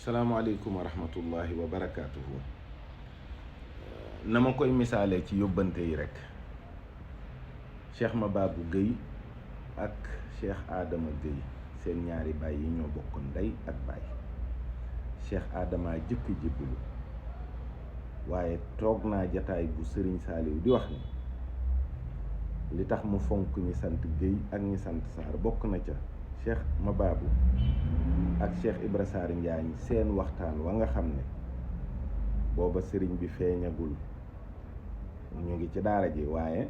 salaamaaleykum wa rahmatullahi wa barakaatuhu. na ma koy misaalee ci yóbbante yi rek Cheikh Mababou Guèye ak Cheikh Adama Guèye seen ñaari baay yi ñoo bokk ndey ak baay. Cheikh Adama jëkk jébbalu waaye toog naa jataay bu Sëriñ Saaliw di wax ni li tax mu fonk ñi sant Guèye ak ñi sant Sarr bokk na ca Cheikh Mababou ak Cheikh Ibra Sarr Njaañ seen waxtaan wa nga xam ne booba sëriñ bi feeñagul ñu ngi ci daara ji waaye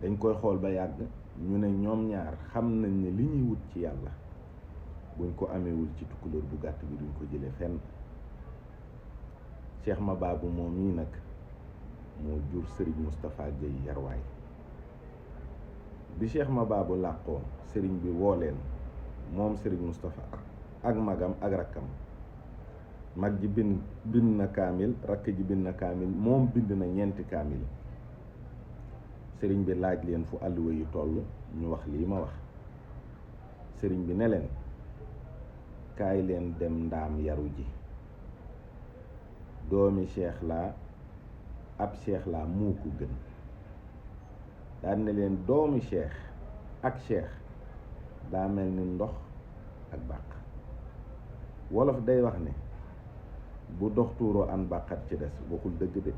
dañ koy xool ba yàgg ñu ne ñoom ñaar xam nañ ne li ñuy wut ci yàlla buñ ko amewul ci tukkulóor bu gàtt bi duñ ko jële fenn. Cheikh Mababou moom mii nag moo jur sëriñ Moustapha Guèye Yarwaay. bi Cheikh Mababou làqoo sëriñ bi woo leen moom sëriñ Moustapha ak magam ak rakkam. mag ji bind na kaamil, rakk ji bind na kaamil, moom bind na ñeenti kaamil. sëriñ bi laaj leen fu àlluwa yi toll ñu wax lii ma wax. sëriñ bi ne leen kaay leen dem ndaam yaru ji. doomi cheikh laa ab cheikh laa moo ko gën. daan ne leen doomi cheikh ak cheikh daa mel ni ndox ak bàq. wolof day wax ne bu dox tuuroo an bàqat ci des waxul dëgg de,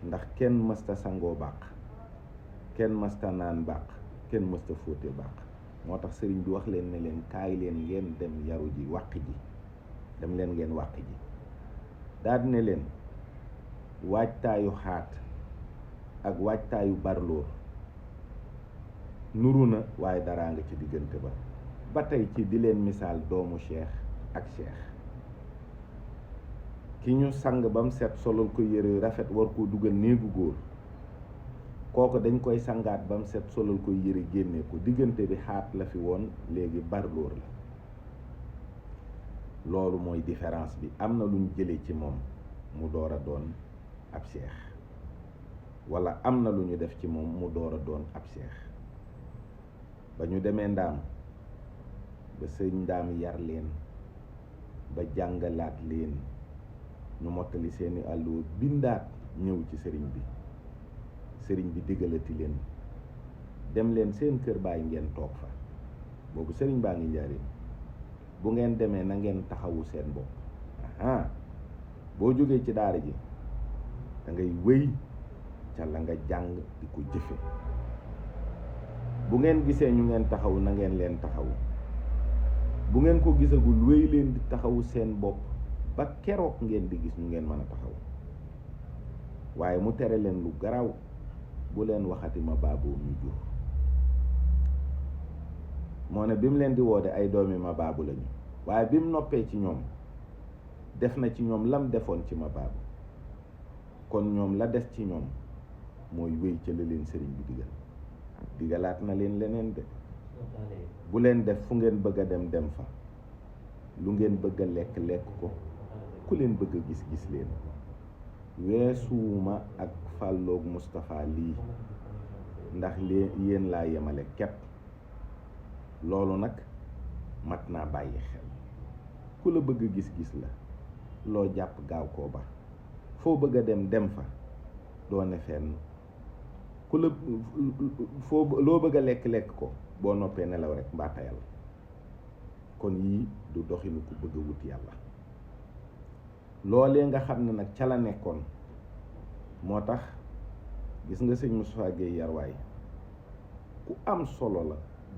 ndax kenn mësta sangoo bàq, kenn mësta naan bàq, kenn mësta fóote bàq. moo tax sëriñ bi wax leen ne leen kaay leen ngeen dem yaru ji wàq ji, dem leen ngeen wàq ji. daal ne leen waajtaayu xaat ak waajtaayu barloor nuru na waaye daraa nga ci diggante ba. ba tey ci di leen misaal doomu cheikh ak cheikh. ki ñu sang ba mu set solal ko yére rafet war koo dugal néegu góor, kooku dañ koy sangaat ba mu set solal ko yére génne ko. diggante bi xaat la fi woon, léegi barloor la. loolu mooy différence bi. am na lu ñu jëlee ci moom mu door a doon ab cheikh, wala am na lu ñu def ci moom mu door a doon ab cheikh. ba ñu demee ndaam ba sëñ ndaam yar leen ba jàngalaat leen ñu mottali seeni àlluwa bindaat ñëw ci sëriñ bi. sëriñ bi diggalati leen dem leen seen kër baay ngeen toog fa. boobu sëriñ baa ngi njariñ. bu ngeen demee na ngeen taxawu seen bopp. boo jógee ci daara ji da ngay wéy ca la nga jàng di ko jëfe. bu ngeen gisee ñu ngeen taxawu na ngeen leen taxawu. bu ngeen ko gisagul wéy leen di taxawu seen bopp ba keroog ngeen di gis ñu ngeen mën a taxaw. waaye mu tere leen lu garaaw, bu leen waxati Mababou ñu jur. moo ne bi mu leen di woote ay doomi Mababou lañu, waaye bi mu noppee ci ñoom def na ci ñoom lam defoon ci Mababou. kon ñoom la des ci ñoom mooy wéy ca la leen sëriñ bi digal. digalaat na leen leneen de. bu leen def fu ngeen bëgg a dem dem fa, lu ngeen bëgg a lekk lekk ko, ku leen bëgg a gis gis leen. weesuwuma ak fàlloog Moustapha lii, ndax yéen laa yemale kepp. loolu nag mat naa bàyyi xel. ku la bëgg a gis gis la, loo jàpp gaaw koo ba. foo bëgg a dem dem fa, doo ne fenn. ku la loo bëgg a lekk lekk ko, boo noppee nelaw rek mbaa tayal. kon yii du doxinu ku bëgg a wut yàlla. loolee nga xam ne nag ca la nekkoon moo tax gis nga sëñ Moustapha Guèye Yarwaay ku am solo la,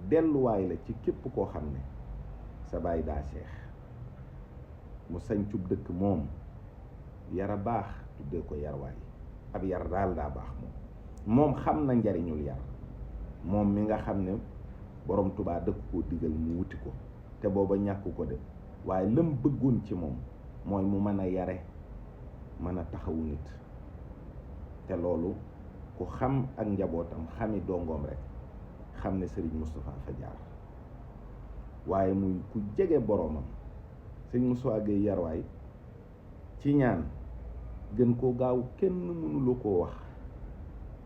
delluwaay la ci képp koo xam ne sa baay daa cheikh. mu sañcub dëkk moom yara baax tuddee ko Yarwaay. ab yar daal daa baax moom xam na njariñul yar. moom mi nga xam ne borom Tubaa dëkk koo digal mu wuti ko, te booba ñàkku ko de, waaye lam bëggoon ci moom mooy mu mën a yare, mën a taxawu nit. te loolu ku xam ak njabootam xami dongoom rek xam ne sëriñ Moustapha fa jaar. waaye muy ku jege boromam. sëriñ Moustapha Guèye Yarwaay ci ñaan gën koo gaaw kenn mënula koo wax.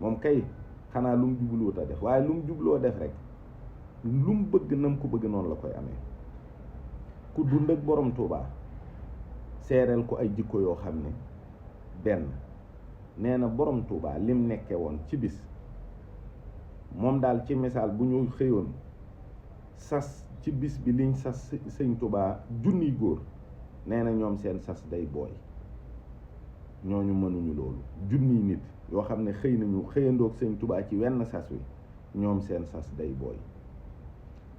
moom kay xanaa lu mu jubluwut a def, waaye lu mu jubloo def rek lu mu bëgg nam ko bëgg noonu la koy amee. ku dund ak borom Touba seereel ko ay jikko yoo xam ne benn nee na borom Touba lim nekke woon ci bis moom daal ci misaal bu ñu xëyoon sas ci bis bi liñ sas sëñ Touba junniy góor nee na ñoom seen sas day booy. ñooñu mënuñu loolu junniy nit yoo xam ne xëy nañu xëyandoog sëñ Touba ci wenn sas wi ñoom seen sas day booy.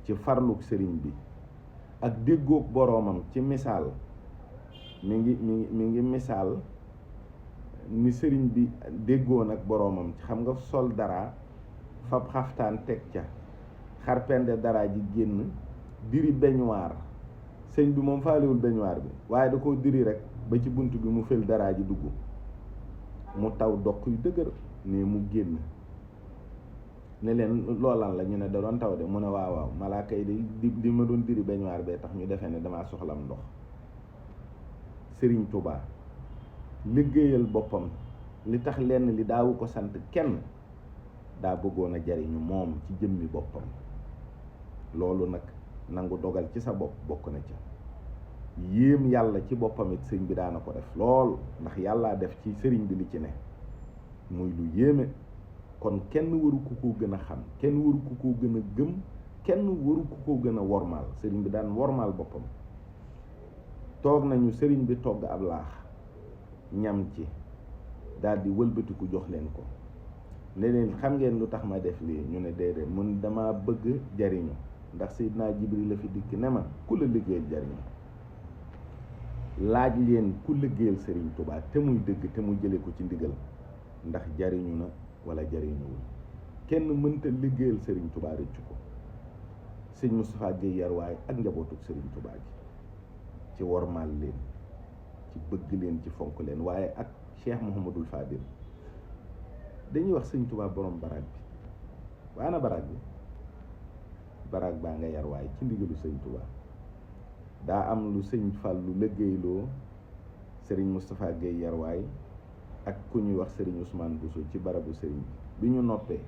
ci farluk sëriñ bi ak déggoog boroomam ci misaal mi ngi misaal ni sëriñ bi déggoon ak boroomam xam nga sol dara fab xaftaan teg ca xarpende dara ji génn diri beñuwaar sëñ bi moom faalewul beñuwaar bi waaye da koo diri rek ba ci bunt bi mu fël dara ji dugg mu taw dokk yu dëgër ne mu génn ne leen loolan la ñu ne da doon taw de mu ne waaw malaaka yi di ma doon diri beñuwaar bee tax ñu defee ne damaa soxlam ndox. Sëriñ Touba liggéeyal boppam li tax lenn li daawu ko sant kenn daa bëggoon a jariñu moom ci jëmmi boppam. loolu nag nangu dogal ci sa bopp bokk na ca yéem yàlla ci boppam it sëñ bi daana ko def lool ndax yàllaa def ci sëriñ bi li ci ne muy lu yéeme. kon kenn waru ko koo gën a xam kenn waru ko koo gën a gëm kenn waru ko koo gën a wormaal sëriñ bi daan wormaal boppam. toog nañu sëriñ bi togg ab laax ñam ci daldi wëlbatiku jox leen ko ne leen xam ngeen lu tax ma def lii ñu ne déedéet mun dama bëgg jariñu ndax Seydina Jibril la fi dikk ne ma ku la liggéeyal jariñu. laaj leen ku liggéeyal sëriñ Touba te muy dëgg te mu jële ko ci ndigal ndax jariñu na wala jariñuwul. kenn mënta liggéeyal sëriñ Touba rëccu ko. sëñ Moustapha Guèye Yarwaay ak njabootuk sëriñ Touba gi ci wormaal leen ci bëgg leen ci fonk leen waaye ak Cheikh Mouhamadul Fadil dañuy wax sëñ Touba borom baraag bi waa na baraag bi baraag baa nga Yarwaay ci ndigalu sëñ Touba daa am lu sëñ Fallu liggéeyloo sëriñ Moustapha Guèye Yarwaay ak ku ñuy wax sëriñ Ousmane Bousso ci barabu sëriñ bi ñu noppee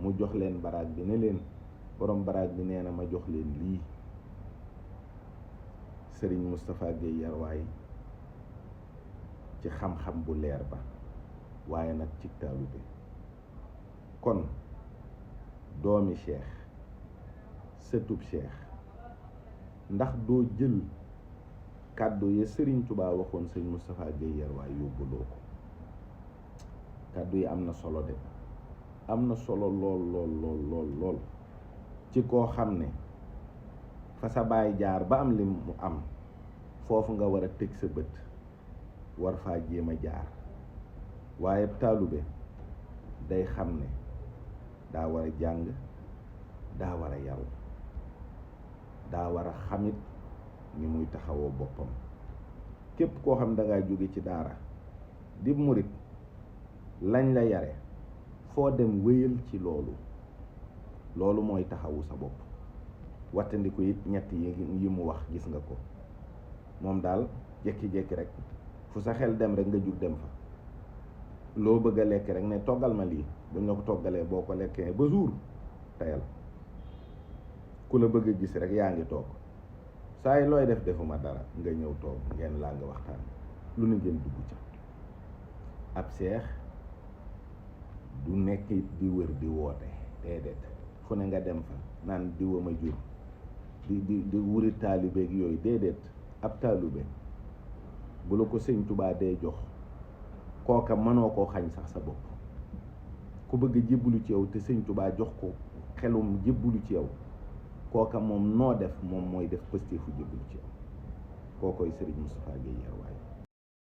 mu jox leen baraag bi ne leen borom baraag bi nee na ma jox leen lii. sëriñ Moustapha Guèye Yarwaay ci xam-xam bu leer ba waaye nag ci taalube kon doomi cheikh sëtub cheikh ndax doo jël kàddu ya sëriñ Touba waxoon sëñ Moustapha Guèye Yarwaay yóbbuloo ko. kàddu yi am na solo de am na solo lool ci koo xam ne fa sa baay jaar ba am li mu am foofu nga war a teg sa bët war faa jéem a jaar waaye taalube day xam ne daa war a jàng daa war a yaru daa war a xamit ni muy taxawoo boppam. képp koo xam da ngaa jóge ci daara di murit lañ la yare foo dem wéyal ci loolu mooy taxawu sa bopp. wattandiku it ñett yi mu wax gis nga ko moom daal jekki-jekki rek fu sa xel dem rek nga jug dem fa loo bëgg a lekk rek ne toggal ma lii buñ la ko toggalee boo ko lekkee ba jour tayal ku la bëgg a gis rek yaa ngi toog saa yi looy def defuma dara nga ñëw toog ngeen laa nga waxtaan lu ne ngeen dugg ca. ab seex du nekk di wër di woote déedéet fu ne nga dem fa naan diwa ma jur di wuri taalibeeg yooyu déedéet. ab taalube bu la ko sëñ Touba dee jox kooka mënoo koo xañ sax sa bopp. ku bëgg jébbalu ci yow te sëñ Touba jox ko xelum jébbalu ci yow kooka moom noo def moom mooy def pëstéefu jébbalu ci yow kookoy Serigne Moustapha Guèye Yarwaay.